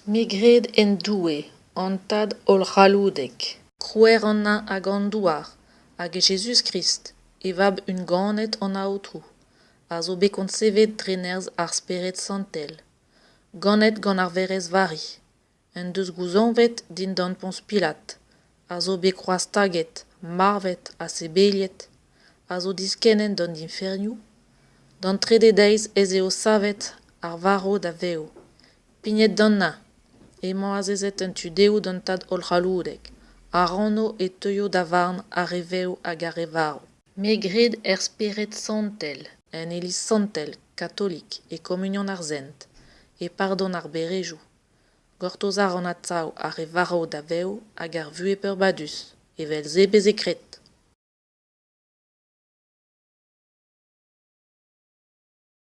Migred en due, antad ol haludek. Cruer anna hag an douar, hag e Jesus Christ, evab un ganet an aotrou, a zo bekont sevet drenerz ar speret santel. Ganet gant ar verez vari, en deus gouzonvet din dan Pons Pilat, a zo bekroaz taget, marvet a sebeliet, a zo diskennen dan d'inferniou. Dan trede deiz ez eo savet ar varo da veo. Pignet dan na, emañ a zezet un tudeo dan tad ol c'haloudek, a ranno e teuio da varn a reveo hag a revaro. Megred er speret santel, en eliz santel, katolik e komunion ar zent, e pardon ar berejou. Gortozar an atzau a revaro da veo hag ar vuepeur badus, evel ze bez ekret.